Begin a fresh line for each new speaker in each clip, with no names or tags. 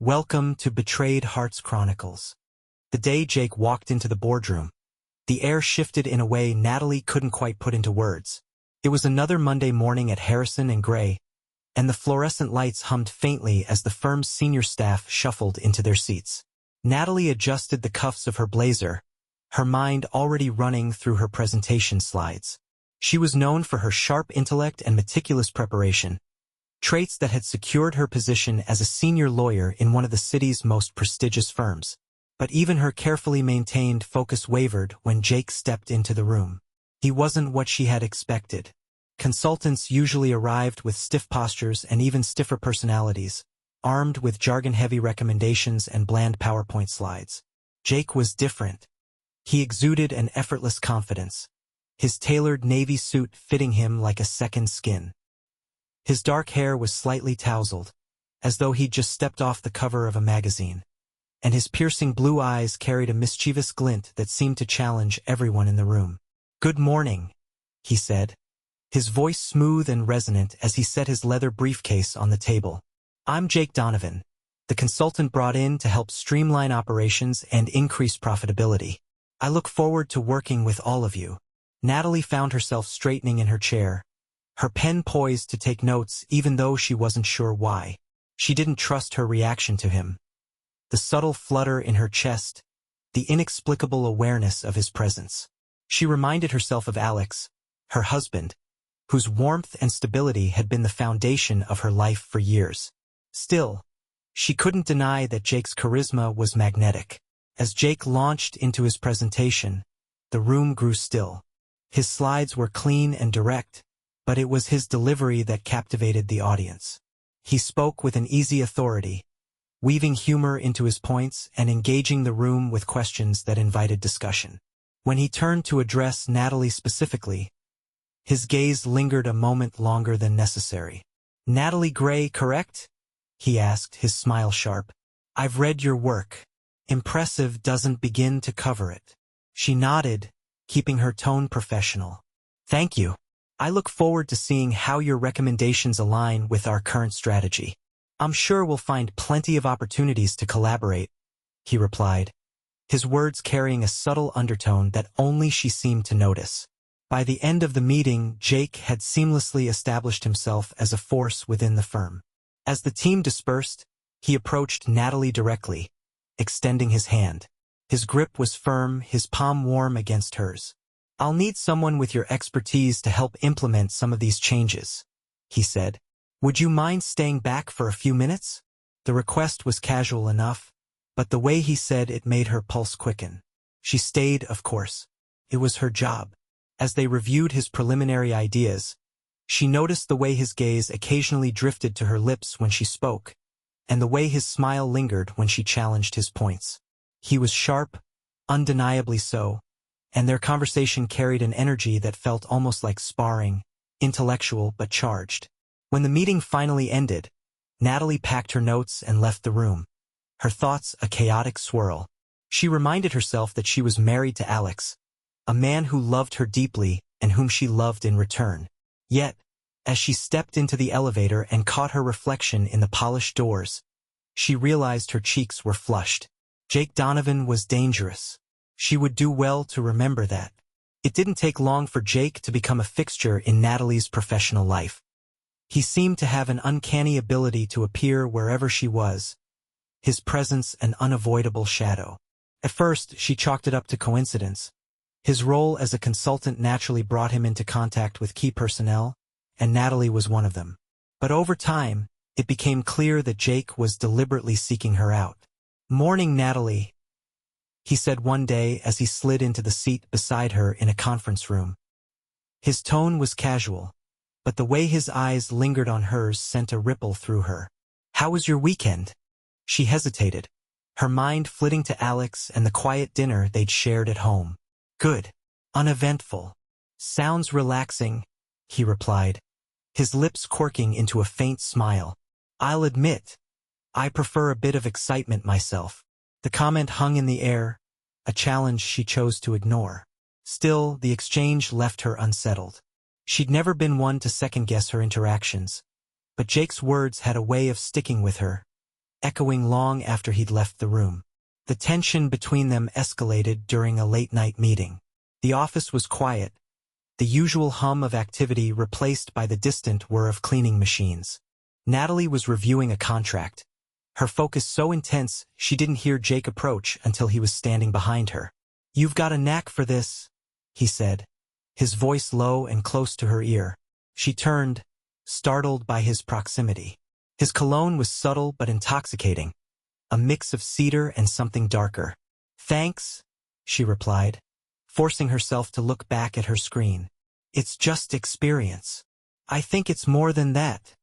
Welcome to Betrayed Hearts Chronicles. The day Jake walked into the boardroom, the air shifted in a way Natalie couldn't quite put into words. It was another Monday morning at Harrison and Gray, and the fluorescent lights hummed faintly as the firm's senior staff shuffled into their seats. Natalie adjusted the cuffs of her blazer, her mind already running through her presentation slides. She was known for her sharp intellect and meticulous preparation, traits that had secured her position as a senior lawyer in one of the city's most prestigious firms. But even her carefully maintained focus wavered when Jake stepped into the room. He wasn't what she had expected. Consultants usually arrived with stiff postures and even stiffer personalities, armed with jargon-heavy recommendations and bland PowerPoint slides. Jake was different. He exuded an effortless confidence, his tailored navy suit fitting him like a second skin. His dark hair was slightly tousled, as though he'd just stepped off the cover of a magazine, and his piercing blue eyes carried a mischievous glint that seemed to challenge everyone in the room. "Good morning," he said, his voice smooth and resonant as he set his leather briefcase on the table. "I'm Jake Donovan, the consultant brought in to help streamline operations and increase profitability. I look forward to working with all of you." Natalie found herself straightening in her chair, her pen poised to take notes even though she wasn't sure why. She didn't trust her reaction to him. The subtle flutter in her chest, the inexplicable awareness of his presence. She reminded herself of Alex, her husband, whose warmth and stability had been the foundation of her life for years. Still, she couldn't deny that Jake's charisma was magnetic. As Jake launched into his presentation, the room grew still. His slides were clean and direct, but it was his delivery that captivated the audience. He spoke with an easy authority, weaving humor into his points and engaging the room with questions that invited discussion. When he turned to address Natalie specifically, his gaze lingered a moment longer than necessary. "Natalie Gray, correct?" he asked, his smile sharp. "I've read your work. Impressive doesn't begin to cover it." She nodded, keeping her tone professional. "Thank you. I look forward to seeing how your recommendations align with our current strategy. I'm sure we'll find plenty of opportunities to collaborate," he replied, his words carrying a subtle undertone that only she seemed to notice. By the end of the meeting, Jake had seamlessly established himself as a force within the firm. As the team dispersed, he approached Natalie directly, extending his hand. His grip was firm, his palm warm against hers. "I'll need someone with your expertise to help implement some of these changes," he said. "Would you mind staying back for a few minutes?" The request was casual enough, but the way he said it made her pulse quicken. She stayed, of course. It was her job. As they reviewed his preliminary ideas, she noticed the way his gaze occasionally drifted to her lips when she spoke, and the way his smile lingered when she challenged his points. He was sharp, undeniably so, and their conversation carried an energy that felt almost like sparring, intellectual but charged. When the meeting finally ended, Natalie packed her notes and left the room, her thoughts a chaotic swirl. She reminded herself that she was married to Alex, a man who loved her deeply and whom she loved in return. Yet, as she stepped into the elevator and caught her reflection in the polished doors, she realized her cheeks were flushed. Jake Donovan was dangerous. She would do well to remember that. It didn't take long for Jake to become a fixture in Natalie's professional life. He seemed to have an uncanny ability to appear wherever she was, his presence an unavoidable shadow. At first, she chalked it up to coincidence. His role as a consultant naturally brought him into contact with key personnel, and Natalie was one of them. But over time, it became clear that Jake was deliberately seeking her out. "Morning, Natalie," he said one day as he slid into the seat beside her in a conference room. His tone was casual, but the way his eyes lingered on hers sent a ripple through her. "How was your weekend?" She hesitated, her mind flitting to Alex and the quiet dinner they'd shared at home. "Good. Uneventful. Sounds relaxing," he replied, his lips quirking into a faint smile. "I'll admit, I prefer a bit of excitement myself." The comment hung in the air, a challenge she chose to ignore. Still, the exchange left her unsettled. She'd never been one to second-guess her interactions, but Jake's words had a way of sticking with her, echoing long after he'd left the room. The tension between them escalated during a late-night meeting. The office was quiet, the usual hum of activity replaced by the distant whir of cleaning machines. Natalie was reviewing a contract, her focus so intense she didn't hear Jake approach until he was standing behind her. "You've got a knack for this," he said, his voice low and close to her ear. She turned, startled by his proximity. His cologne was subtle but intoxicating, a mix of cedar and something darker. "Thanks," she replied, forcing herself to look back at her screen. "It's just experience." "I think it's more than that,"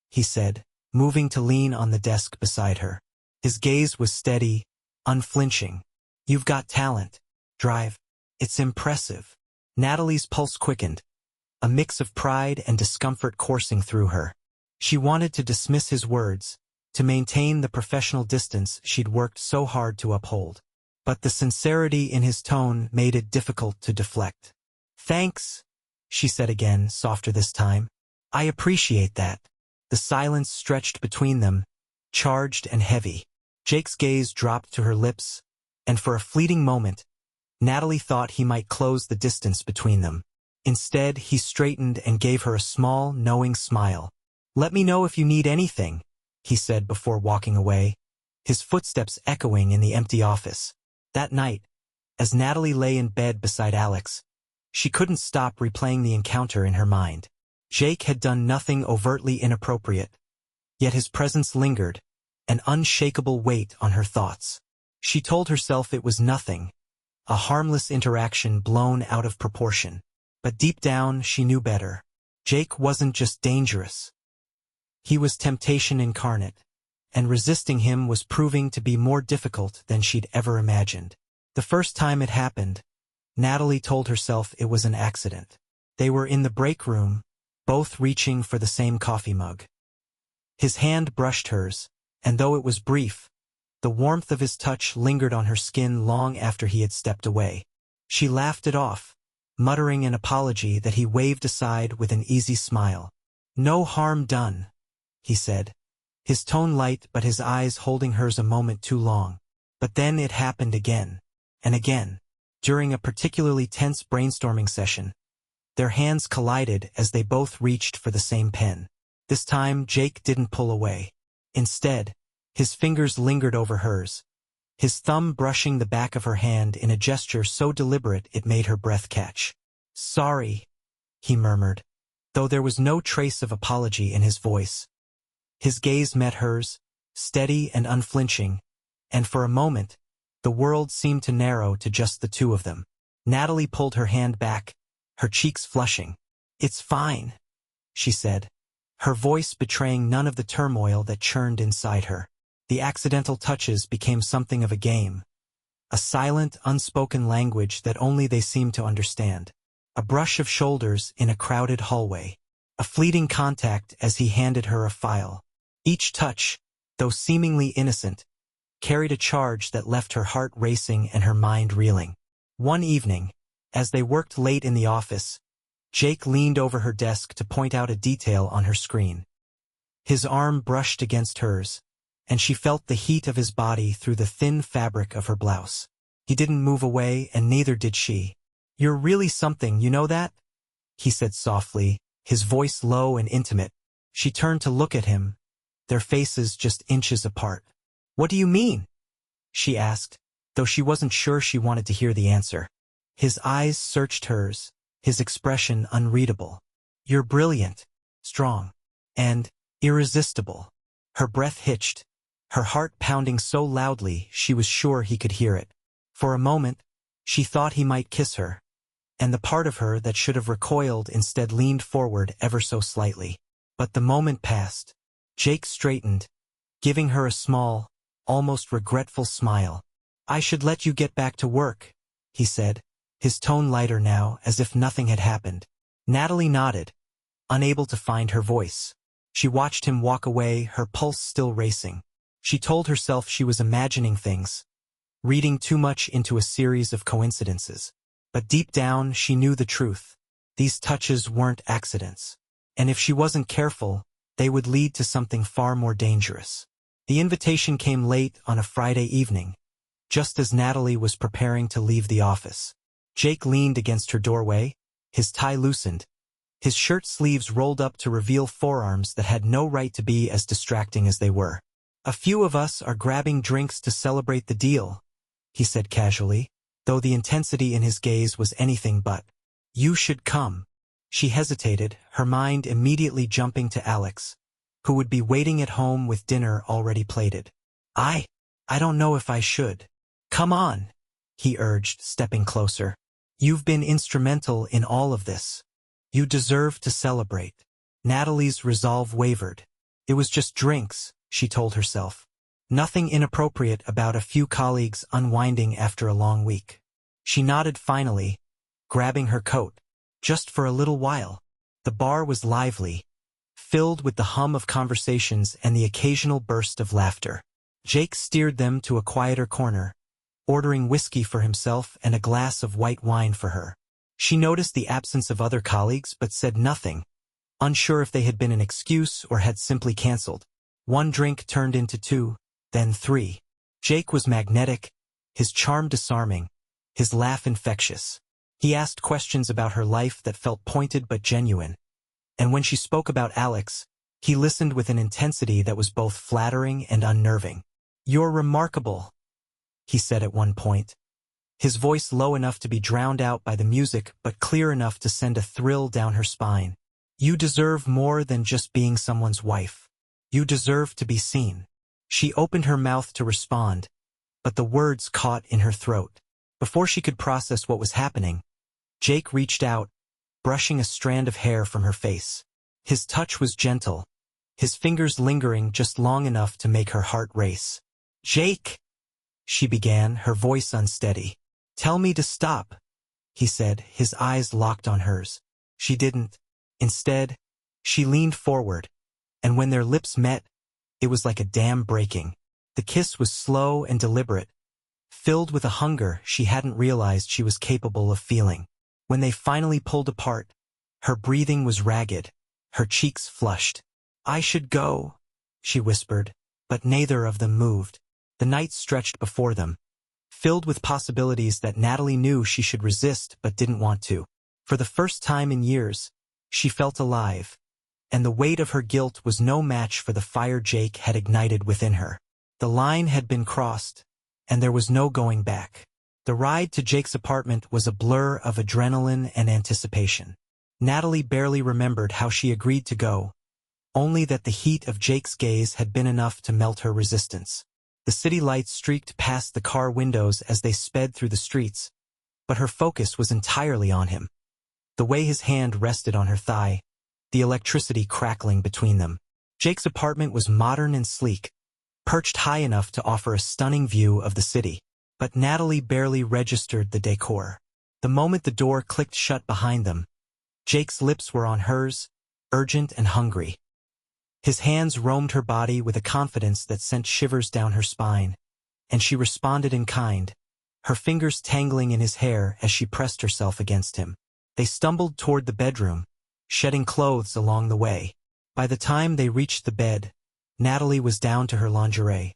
he said, moving to lean on the desk beside her. His gaze was steady, unflinching. "You've got talent, drive. It's impressive." Natalie's pulse quickened, a mix of pride and discomfort coursing through her. She wanted to dismiss his words, to maintain the professional distance she'd worked so hard to uphold. But the sincerity in his tone made it difficult to deflect. "Thanks," she said again, softer this time. "I appreciate that." The silence stretched between them, charged and heavy. Jake's gaze dropped to her lips, and for a fleeting moment, Natalie thought he might close the distance between them. Instead, he straightened and gave her a small, knowing smile. "Let me know if you need anything," he said before walking away, his footsteps echoing in the empty office. That night, as Natalie lay in bed beside Alex, she couldn't stop replaying the encounter in her mind. Jake had done nothing overtly inappropriate, yet his presence lingered, an unshakable weight on her thoughts. She told herself it was nothing, a harmless interaction blown out of proportion. But deep down, she knew better. Jake wasn't just dangerous. He was temptation incarnate, and resisting him was proving to be more difficult than she'd ever imagined. The first time it happened, Natalie told herself it was an accident. They were in the break room, both reaching for the same coffee mug. His hand brushed hers, and though it was brief, the warmth of his touch lingered on her skin long after he had stepped away. She laughed it off, muttering an apology that he waved aside with an easy smile. "No harm done," he said, his tone light but his eyes holding hers a moment too long. But then it happened again, and again. During a particularly tense brainstorming session, their hands collided as they both reached for the same pen. This time, Jake didn't pull away. Instead, his fingers lingered over hers, his thumb brushing the back of her hand in a gesture so deliberate it made her breath catch. "Sorry," he murmured, though there was no trace of apology in his voice. His gaze met hers, steady and unflinching, and for a moment, the world seemed to narrow to just the two of them. Natalie pulled her hand back, her cheeks flushing. "It's fine," she said, her voice betraying none of the turmoil that churned inside her. The accidental touches became something of a game, a silent, unspoken language that only they seemed to understand. A brush of shoulders in a crowded hallway, a fleeting contact as he handed her a file. Each touch, though seemingly innocent, carried a charge that left her heart racing and her mind reeling. One evening, as they worked late in the office, Jake leaned over her desk to point out a detail on her screen. His arm brushed against hers, and she felt the heat of his body through the thin fabric of her blouse. He didn't move away, and neither did she. "You're really something, you know that?" he said softly, his voice low and intimate. She turned to look at him, their faces just inches apart. "What do you mean?" she asked, though she wasn't sure she wanted to hear the answer. His eyes searched hers, his expression unreadable. "You're brilliant, strong, and irresistible." Her breath hitched, her heart pounding so loudly she was sure he could hear it. For a moment, she thought he might kiss her, and the part of her that should have recoiled instead leaned forward ever so slightly. But the moment passed. Jake straightened, giving her a small, almost regretful smile. "I should let you get back to work," he said, his tone lighter now, as if nothing had happened. Natalie nodded, unable to find her voice. She watched him walk away, her pulse still racing. She told herself she was imagining things, reading too much into a series of coincidences. But deep down, she knew the truth. These touches weren't accidents. And if she wasn't careful, they would lead to something far more dangerous. The invitation came late on a Friday evening, just as Natalie was preparing to leave the office. Jake leaned against her doorway, his tie loosened, his shirt sleeves rolled up to reveal forearms that had no right to be as distracting as they were. "A few of us are grabbing drinks to celebrate the deal," he said casually, though the intensity in his gaze was anything but. "You should come." She hesitated, her mind immediately jumping to Alex, who would be waiting at home with dinner already plated. I don't know if I should." "Come on," he urged, stepping closer. "You've been instrumental in all of this. You deserve to celebrate." Natalie's resolve wavered. It was just drinks, she told herself. Nothing inappropriate about a few colleagues unwinding after a long week. She nodded finally, grabbing her coat. Just for a little while. The bar was lively, filled with the hum of conversations and the occasional burst of laughter. Jake steered them to a quieter corner, ordering whiskey for himself and a glass of white wine for her. She noticed the absence of other colleagues but said nothing, unsure if they had been an excuse or had simply canceled. One drink turned into two, then three. Jake was magnetic, his charm disarming, his laugh infectious. He asked questions about her life that felt pointed but genuine. And when she spoke about Alex, he listened with an intensity that was both flattering and unnerving. "You're remarkable," he said at one point, his voice low enough to be drowned out by the music but clear enough to send a thrill down her spine. "You deserve more than just being someone's wife. You deserve to be seen." She opened her mouth to respond, but the words caught in her throat. Before she could process what was happening, Jake reached out, brushing a strand of hair from her face. His touch was gentle, his fingers lingering just long enough to make her heart race. "Jake," she began, her voice unsteady. "Tell me to stop," he said, his eyes locked on hers. She didn't. Instead, she leaned forward, and when their lips met, it was like a dam breaking. The kiss was slow and deliberate, filled with a hunger she hadn't realized she was capable of feeling. When they finally pulled apart, her breathing was ragged, her cheeks flushed. "I should go," she whispered, but neither of them moved. The night stretched before them, filled with possibilities that Natalie knew she should resist but didn't want to. For the first time in years, she felt alive, and the weight of her guilt was no match for the fire Jake had ignited within her. The line had been crossed, and there was no going back. The ride to Jake's apartment was a blur of adrenaline and anticipation. Natalie barely remembered how she agreed to go, only that the heat of Jake's gaze had been enough to melt her resistance. The city lights streaked past the car windows as they sped through the streets, but her focus was entirely on him. The way his hand rested on her thigh, the electricity crackling between them. Jake's apartment was modern and sleek, perched high enough to offer a stunning view of the city. But Natalie barely registered the decor. The moment the door clicked shut behind them, Jake's lips were on hers, urgent and hungry. His hands roamed her body with a confidence that sent shivers down her spine, and she responded in kind, her fingers tangling in his hair as she pressed herself against him. They stumbled toward the bedroom, shedding clothes along the way. By the time they reached the bed, Natalie was down to her lingerie,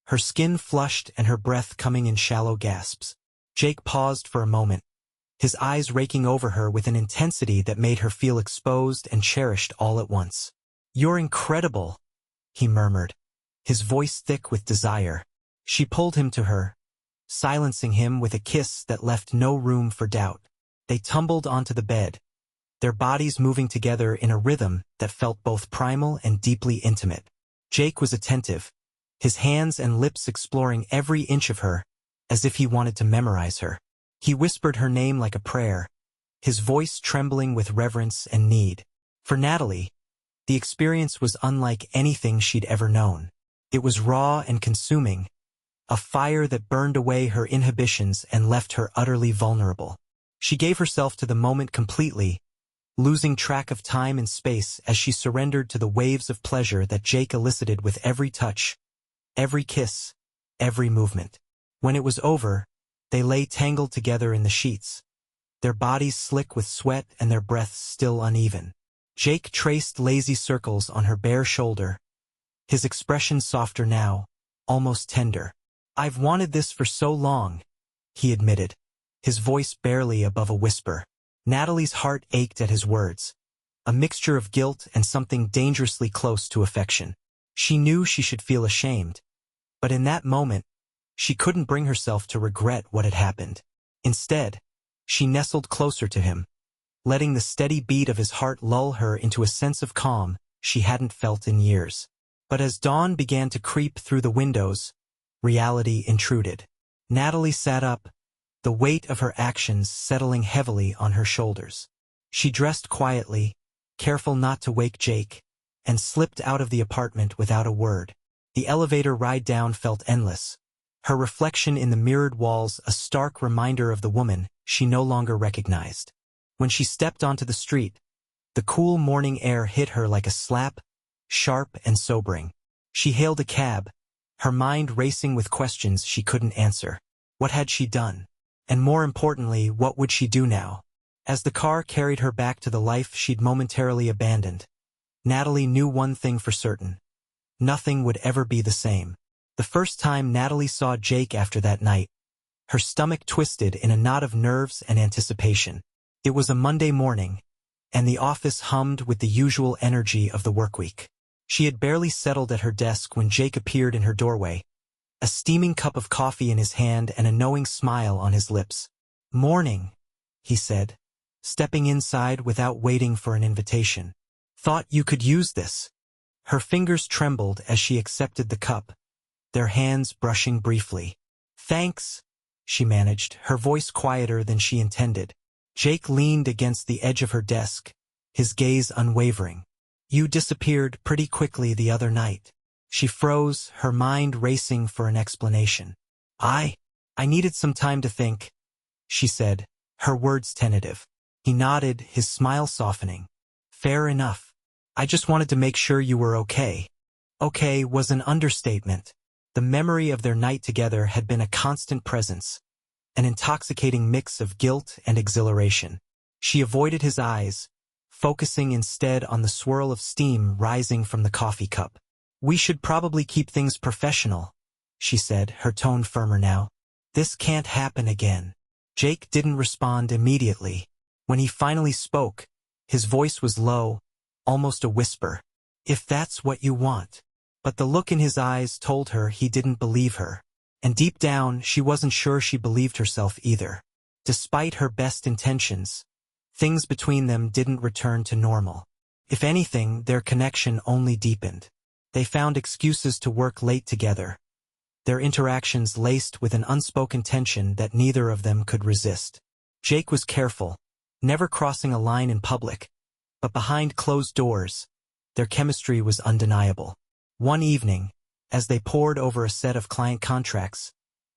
her skin flushed and her breath coming in shallow gasps. Jake paused for a moment, his eyes raking over her with an intensity that made her feel exposed and cherished all at once. "You're incredible," he murmured, his voice thick with desire. She pulled him to her, silencing him with a kiss that left no room for doubt. They tumbled onto the bed, their bodies moving together in a rhythm that felt both primal and deeply intimate. Jake was attentive, his hands and lips exploring every inch of her, as if he wanted to memorize her. He whispered her name like a prayer, his voice trembling with reverence and need. For Natalie, the experience was unlike anything she'd ever known. It was raw and consuming, a fire that burned away her inhibitions and left her utterly vulnerable. She gave herself to the moment completely, losing track of time and space as she surrendered to the waves of pleasure that Jake elicited with every touch, every kiss, every movement. When it was over, they lay tangled together in the sheets, their bodies slick with sweat and their breaths still uneven. Jake traced lazy circles on her bare shoulder, his expression softer now, almost tender. "I've wanted this for so long," he admitted, his voice barely above a whisper. Natalie's heart ached at his words, a mixture of guilt and something dangerously close to affection. She knew she should feel ashamed, but in that moment, she couldn't bring herself to regret what had happened. Instead, she nestled closer to him, letting the steady beat of his heart lull her into a sense of calm she hadn't felt in years. But as dawn began to creep through the windows, reality intruded. Natalie sat up, the weight of her actions settling heavily on her shoulders. She dressed quietly, careful not to wake Jake, and slipped out of the apartment without a word. The elevator ride down felt endless, her reflection in the mirrored walls a stark reminder of the woman she no longer recognized. When she stepped onto the street, the cool morning air hit her like a slap, sharp and sobering. She hailed a cab, her mind racing with questions she couldn't answer. What had she done? And more importantly, what would she do now? As the car carried her back to the life she'd momentarily abandoned, Natalie knew one thing for certain. Nothing would ever be the same. The first time Natalie saw Jake after that night, her stomach twisted in a knot of nerves and anticipation. It was a Monday morning, and the office hummed with the usual energy of the workweek. She had barely settled at her desk when Jake appeared in her doorway, a steaming cup of coffee in his hand and a knowing smile on his lips. "Morning," he said, stepping inside without waiting for an invitation. "Thought you could use this." Her fingers trembled as she accepted the cup, their hands brushing briefly. "Thanks," she managed, her voice quieter than she intended. Jake leaned against the edge of her desk, his gaze unwavering. "You disappeared pretty quickly the other night." She froze, her mind racing for an explanation. I needed some time to think," she said, her words tentative. He nodded, his smile softening. "Fair enough. I just wanted to make sure you were okay." Okay was an understatement. The memory of their night together had been a constant presence, an intoxicating mix of guilt and exhilaration. She avoided his eyes, focusing instead on the swirl of steam rising from the coffee cup. "We should probably keep things professional," she said, her tone firmer now. "This can't happen again." Jake didn't respond immediately. When he finally spoke, his voice was low, almost a whisper. "If that's what you want." But the look in his eyes told her he didn't believe her. And deep down, she wasn't sure she believed herself either. Despite her best intentions, things between them didn't return to normal. If anything, their connection only deepened. They found excuses to work late together, their interactions laced with an unspoken tension that neither of them could resist. Jake was careful, never crossing a line in public, but behind closed doors, their chemistry was undeniable. One evening, as they pored over a set of client contracts,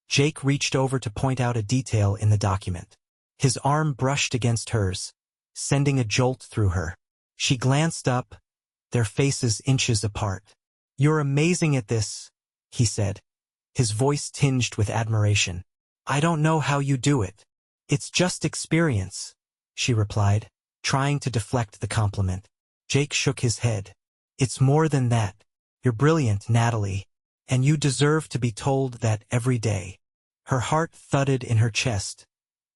Jake reached over to point out a detail in the document. His arm brushed against hers, sending a jolt through her. She glanced up, their faces inches apart. "You're amazing at this," he said, his voice tinged with admiration. "I don't know how you do it." "It's just experience," she replied, trying to deflect the compliment. Jake shook his head. "It's more than that. You're brilliant, Natalie, and you deserve to be told that every day." Her heart thudded in her chest,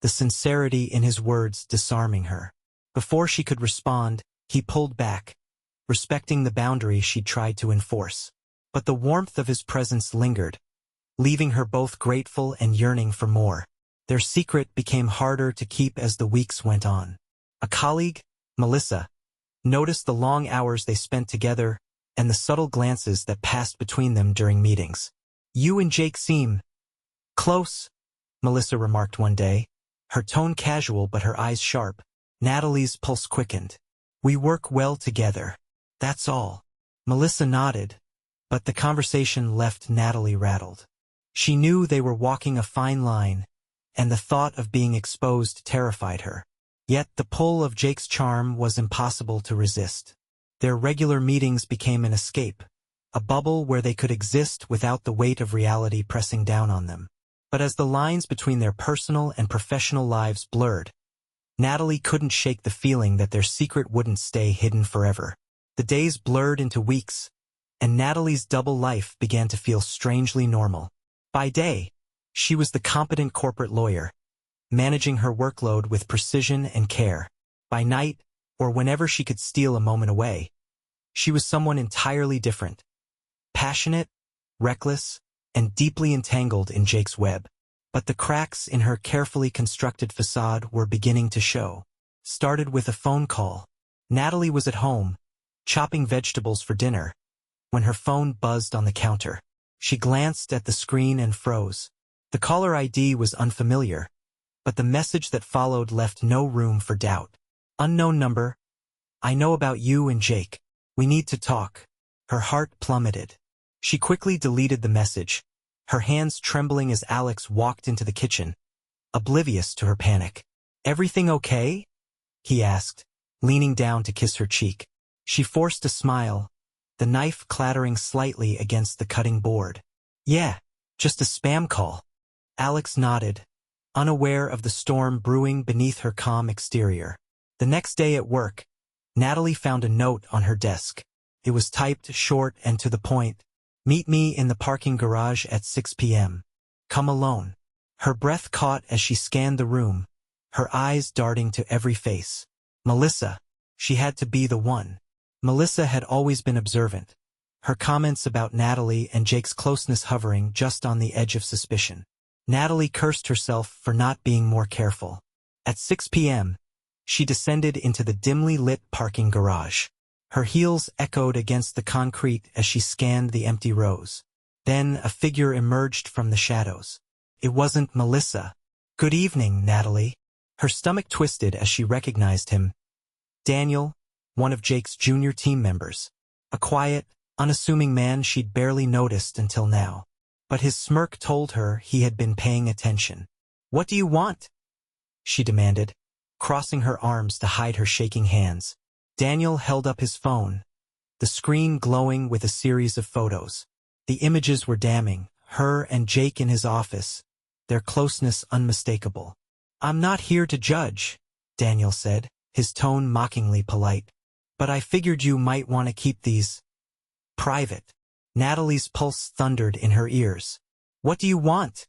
the sincerity in his words disarming her. Before she could respond, he pulled back, respecting the boundary she'd tried to enforce. But the warmth of his presence lingered, leaving her both grateful and yearning for more. Their secret became harder to keep as the weeks went on. A colleague, Melissa, noticed the long hours they spent together and the subtle glances that passed between them during meetings. "You and Jake seem close," Melissa remarked one day, her tone casual but her eyes sharp. Natalie's pulse quickened. "We work well together. That's all." Melissa nodded, but the conversation left Natalie rattled. She knew they were walking a fine line, and the thought of being exposed terrified her. Yet the pull of Jake's charm was impossible to resist. Their regular meetings became an escape, a bubble where they could exist without the weight of reality pressing down on them. But as the lines between their personal and professional lives blurred, Natalie couldn't shake the feeling that their secret wouldn't stay hidden forever. The days blurred into weeks, and Natalie's double life began to feel strangely normal. By day, she was the competent corporate lawyer, managing her workload with precision and care. By night, or whenever she could steal a moment away, she was someone entirely different. Passionate, reckless, and deeply entangled in Jake's web. But the cracks in her carefully constructed facade were beginning to show. Started with a phone call. Natalie was at home, chopping vegetables for dinner, when her phone buzzed on the counter. She glanced at the screen and froze. The caller ID was unfamiliar, but the message that followed left no room for doubt. Unknown number. I know about you and Jake. We need to talk. Her heart plummeted. She quickly deleted the message, her hands trembling as Alex walked into the kitchen, oblivious to her panic. Everything okay? He asked, leaning down to kiss her cheek. She forced a smile, the knife clattering slightly against the cutting board. Yeah, just a spam call. Alex nodded, unaware of the storm brewing beneath her calm exterior. The next day at work, Natalie found a note on her desk. It was typed short and to the point. Meet me in the parking garage at 6 p.m. Come alone. Her breath caught as she scanned the room, her eyes darting to every face. Melissa. She had to be the one. Melissa had always been observant, her comments about Natalie and Jake's closeness hovering just on the edge of suspicion. Natalie cursed herself for not being more careful. At 6 p.m., she descended into the dimly lit parking garage. Her heels echoed against the concrete as she scanned the empty rows. Then a figure emerged from the shadows. It wasn't Melissa. Good evening, Natalie. Her stomach twisted as she recognized him. Daniel, one of Jake's junior team members. A quiet, unassuming man she'd barely noticed until now. But his smirk told her he had been paying attention. What do you want? She demanded, crossing her arms to hide her shaking hands. Daniel held up his phone, the screen glowing with a series of photos. The images were damning, her and Jake in his office, their closeness unmistakable. I'm not here to judge, Daniel said, his tone mockingly polite. But I figured you might want to keep these private. Natalie's pulse thundered in her ears. What do you want?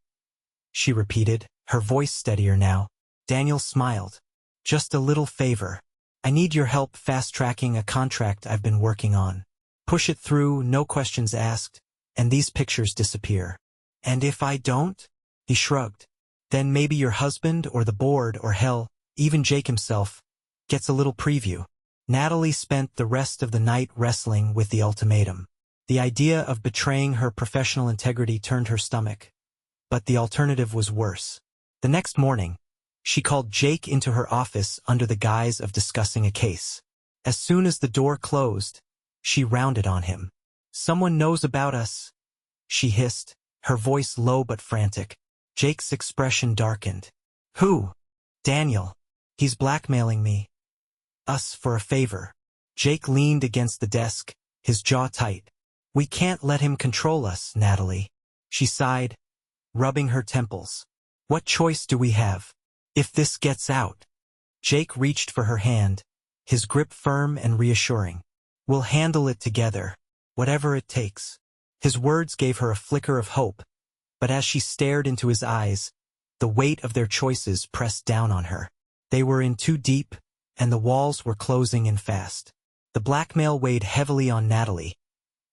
She repeated, her voice steadier now. Daniel smiled. Just a little favor. I need your help fast-tracking a contract I've been working on. Push it through, no questions asked, and these pictures disappear. And if I don't? He shrugged. Then maybe your husband or the board or hell, even Jake himself, gets a little preview. Natalie spent the rest of the night wrestling with the ultimatum. The idea of betraying her professional integrity turned her stomach, but the alternative was worse. The next morning, she called Jake into her office under the guise of discussing a case. As soon as the door closed, she rounded on him. Someone knows about us, she hissed, her voice low but frantic. Jake's expression darkened. Who? Daniel. He's blackmailing me. Us for a favor. Jake leaned against the desk, his jaw tight. We can't let him control us, Natalie. She sighed, rubbing her temples. What choice do we have? If this gets out. Jake reached for her hand, his grip firm and reassuring. We'll handle it together, whatever it takes. His words gave her a flicker of hope, but as she stared into his eyes, the weight of their choices pressed down on her. They were in too deep, and the walls were closing in fast. The blackmail weighed heavily on Natalie,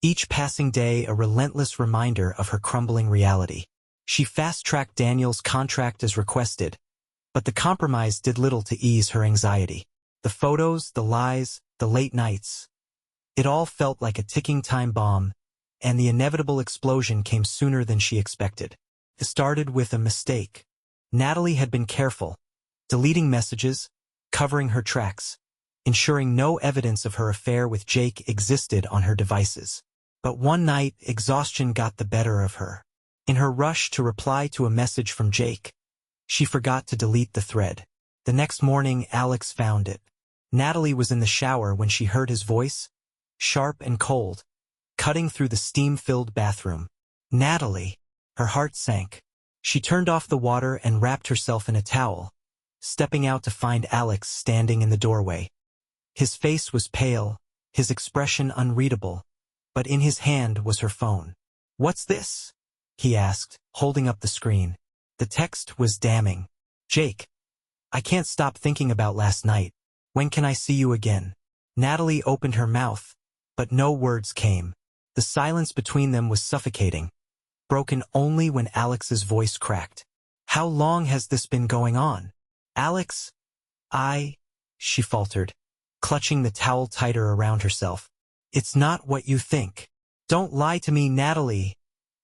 each passing day a relentless reminder of her crumbling reality. She fast-tracked Daniel's contract as requested, but the compromise did little to ease her anxiety. The photos, the lies, the late nights. It all felt like a ticking time bomb, and the inevitable explosion came sooner than she expected. It started with a mistake. Natalie had been careful, deleting messages, covering her tracks, ensuring no evidence of her affair with Jake existed on her devices. But one night, exhaustion got the better of her. In her rush to reply to a message from Jake, she forgot to delete the thread. The next morning, Alex found it. Natalie was in the shower when she heard his voice, sharp and cold, cutting through the steam-filled bathroom. Natalie! Her heart sank. She turned off the water and wrapped herself in a towel, stepping out to find Alex standing in the doorway. His face was pale, his expression unreadable, but in his hand was her phone. "What's this?" he asked, holding up the screen. The text was damning. "Jake, I can't stop thinking about last night. When can I see you again?" Natalie opened her mouth, but no words came. The silence between them was suffocating, broken only when Alex's voice cracked. "How long has this been going on?" "Alex, she faltered, clutching the towel tighter around herself. "It's not what you think." "Don't lie to me, Natalie,"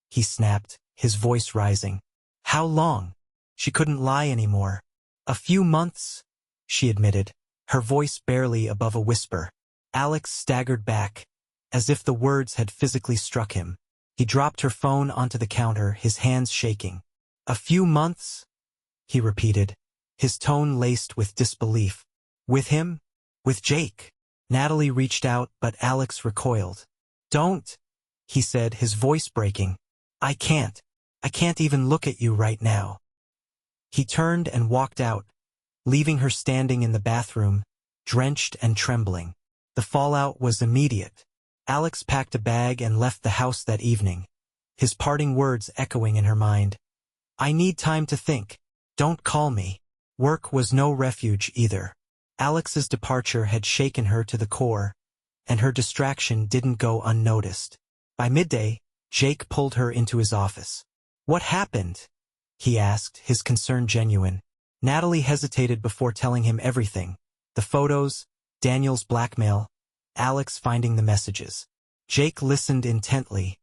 he snapped, his voice rising. "How long?" She couldn't lie anymore. "A few months," she admitted, her voice barely above a whisper. Alex staggered back, as if the words had physically struck him. He dropped her phone onto the counter, his hands shaking. "A few months?" he repeated, his tone laced with disbelief. "With him? With Jake?" Natalie reached out, but Alex recoiled. "Don't," he said, his voice breaking. I can't even look at you right now." He turned and walked out, leaving her standing in the bathroom, drenched and trembling. The fallout was immediate. Alex packed a bag and left the house that evening, his parting words echoing in her mind. "I need time to think. Don't call me." Work was no refuge either. Alex's departure had shaken her to the core, and her distraction didn't go unnoticed. By midday, Jake pulled her into his office. "What happened?" he asked, his concern genuine. Natalie hesitated before telling him everything. The photos, Daniel's blackmail, Alex finding the messages. Jake listened intently,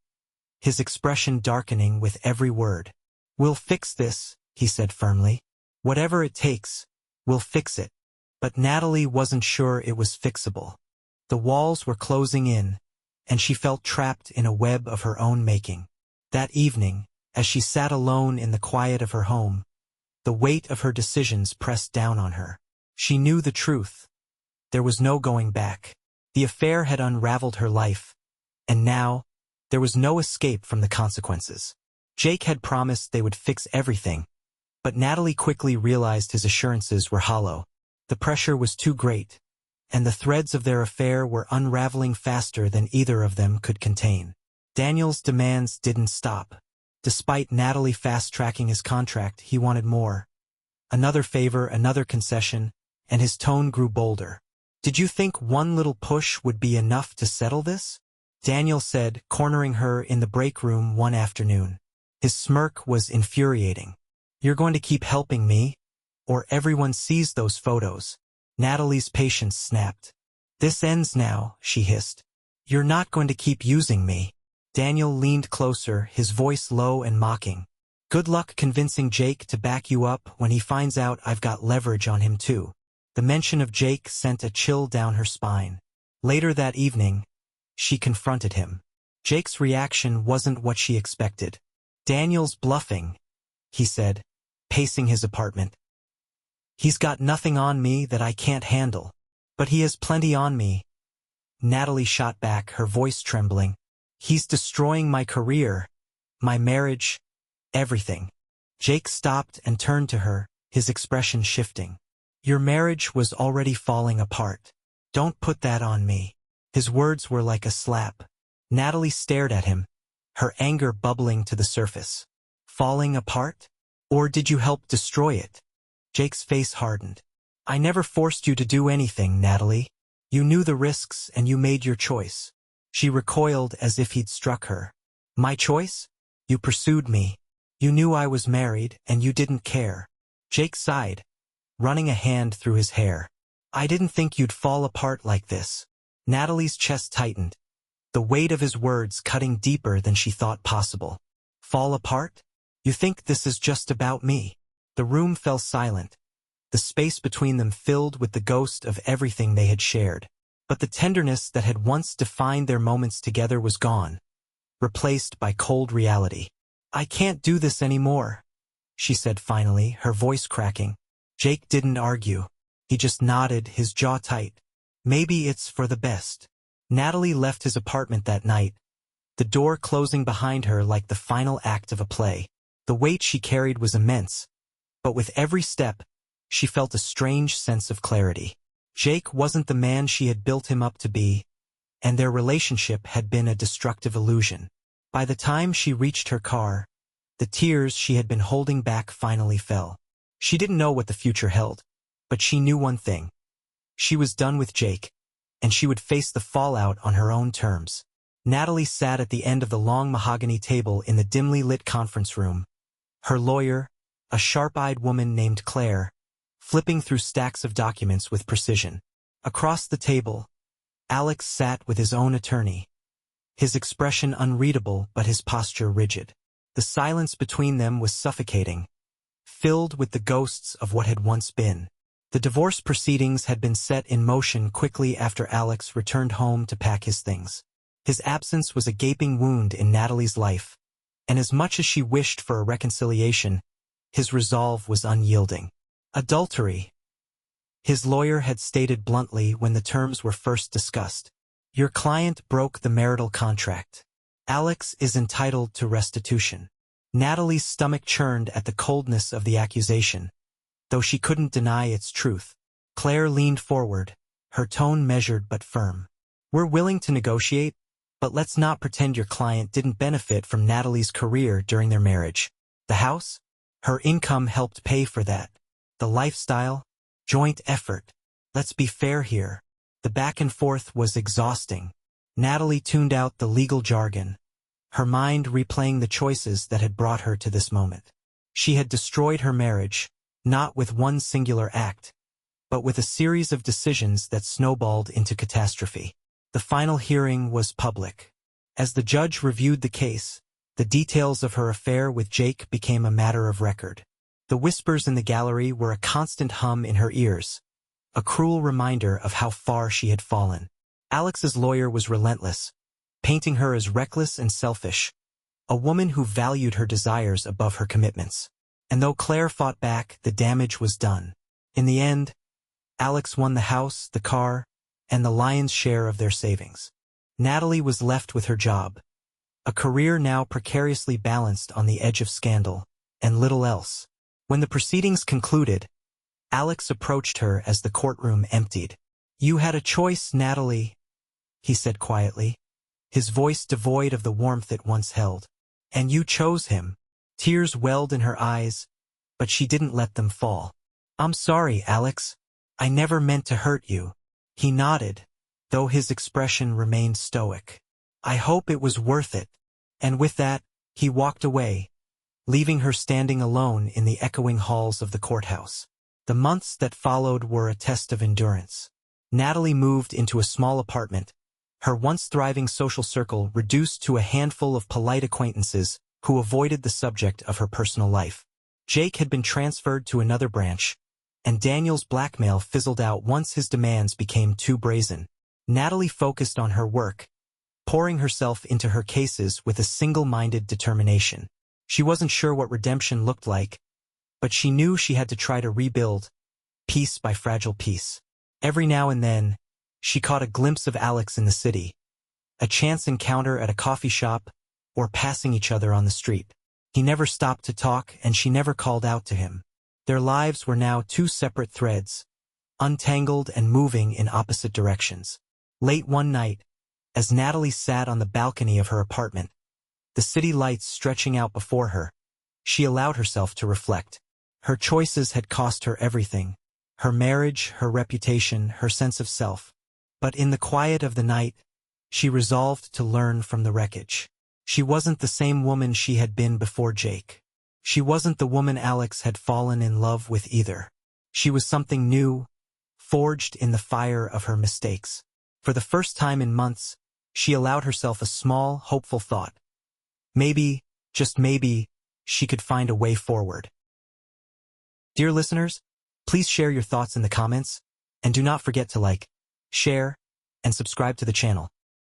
his expression darkening with every word. "We'll fix this," he said firmly. "Whatever it takes, we'll fix it." But Natalie wasn't sure it was fixable. The walls were closing in, and she felt trapped in a web of her own making. That evening, as she sat alone in the quiet of her home, the weight of her decisions pressed down on her. She knew the truth. There was no going back. The affair had unraveled her life, and now, there was no escape from the consequences. Jake had promised they would fix everything, but Natalie quickly realized his assurances were hollow. The pressure was too great, and the threads of their affair were unraveling faster than either of them could contain. Daniel's demands didn't stop. Despite Natalie fast-tracking his contract, he wanted more. Another favor, another concession, and his tone grew bolder. "Did you think one little push would be enough to settle this?" Daniel said, cornering her in the break room one afternoon. His smirk was infuriating. "You're going to keep helping me, or everyone sees those photos." Natalie's patience snapped. "This ends now," she hissed. "You're not going to keep using me." Daniel leaned closer, his voice low and mocking. "Good luck convincing Jake to back you up when he finds out I've got leverage on him too." The mention of Jake sent a chill down her spine. Later that evening, she confronted him. Jake's reaction wasn't what she expected. "Daniel's bluffing," he said, pacing his apartment. "He's got nothing on me that I can't handle. But he has plenty on me." Natalie shot back, her voice trembling. "He's destroying my career, my marriage, everything." Jake stopped and turned to her, his expression shifting. "Your marriage was already falling apart. Don't put that on me." His words were like a slap. Natalie stared at him, her anger bubbling to the surface. "Falling apart? Or did you help destroy it?" Jake's face hardened. "I never forced you to do anything, Natalie. You knew the risks and you made your choice." She recoiled as if he'd struck her. "My choice? You pursued me. You knew I was married and you didn't care." Jake sighed, running a hand through his hair. "I didn't think you'd fall apart like this." Natalie's chest tightened, the weight of his words cutting deeper than she thought possible. "Fall apart? You think this is just about me?" The room fell silent, the space between them filled with the ghost of everything they had shared. But the tenderness that had once defined their moments together was gone, replaced by cold reality. "I can't do this anymore," she said finally, her voice cracking. Jake didn't argue. He just nodded, his jaw tight. "Maybe it's for the best." Natalie left his apartment that night, the door closing behind her like the final act of a play. The weight she carried was immense, but with every step, she felt a strange sense of clarity. Jake wasn't the man she had built him up to be, and their relationship had been a destructive illusion. By the time she reached her car, the tears she had been holding back finally fell. She didn't know what the future held, but she knew one thing. She was done with Jake, and she would face the fallout on her own terms. Natalie sat at the end of the long mahogany table in the dimly lit conference room. Her lawyer, a sharp-eyed woman named Claire, flipping through stacks of documents with precision. Across the table, Alex sat with his own attorney, his expression unreadable but his posture rigid. The silence between them was suffocating, filled with the ghosts of what had once been. The divorce proceedings had been set in motion quickly after Alex returned home to pack his things. His absence was a gaping wound in Natalie's life, and as much as she wished for a reconciliation, his resolve was unyielding. Adultery, his lawyer had stated bluntly when the terms were first discussed. Your client broke the marital contract. Alex is entitled to restitution. Natalie's stomach churned at the coldness of the accusation, though she couldn't deny its truth. Claire leaned forward, her tone measured but firm. We're willing to negotiate, but let's not pretend your client didn't benefit from Natalie's career during their marriage. The house? Her income helped pay for that. The lifestyle? Joint effort. Let's be fair here. The back and forth was exhausting. Natalie tuned out the legal jargon, her mind replaying the choices that had brought her to this moment. She had destroyed her marriage, not with one singular act, but with a series of decisions that snowballed into catastrophe. The final hearing was public. As the judge reviewed the case, the details of her affair with Jake became a matter of record. The whispers in the gallery were a constant hum in her ears, a cruel reminder of how far she had fallen. Alex's lawyer was relentless, painting her as reckless and selfish, a woman who valued her desires above her commitments. And though Claire fought back, the damage was done. In the end, Alex won the house, the car, and the lion's share of their savings. Natalie was left with her job, a career now precariously balanced on the edge of scandal, and little else. When the proceedings concluded, Alex approached her as the courtroom emptied. You had a choice, Natalie, he said quietly, his voice devoid of the warmth it once held. And you chose him. Tears welled in her eyes, but she didn't let them fall. I'm sorry, Alex. I never meant to hurt you. He nodded, though his expression remained stoic. I hope it was worth it. And with that, he walked away, leaving her standing alone in the echoing halls of the courthouse. The months that followed were a test of endurance. Natalie moved into a small apartment, her once thriving social circle reduced to a handful of polite acquaintances who avoided the subject of her personal life. Jake had been transferred to another branch, and Daniel's blackmail fizzled out once his demands became too brazen. Natalie focused on her work, pouring herself into her cases with a single-minded determination. She wasn't sure what redemption looked like, but she knew she had to try to rebuild, piece by fragile piece. Every now and then, she caught a glimpse of Alex in the city, a chance encounter at a coffee shop, or passing each other on the street. He never stopped to talk, and she never called out to him. Their lives were now two separate threads, untangled and moving in opposite directions. Late one night, as Natalie sat on the balcony of her apartment, the city lights stretching out before her, she allowed herself to reflect. Her choices had cost her everything, her marriage, her reputation, her sense of self. But in the quiet of the night, she resolved to learn from the wreckage. She wasn't the same woman she had been before Jake. She wasn't the woman Alex had fallen in love with either. She was something new, forged in the fire of her mistakes. For the first time in months, she allowed herself a small, hopeful thought. Maybe, just maybe, she could find a way forward. Dear listeners, please share your thoughts in the comments, and do not forget to like, share, and subscribe to the channel.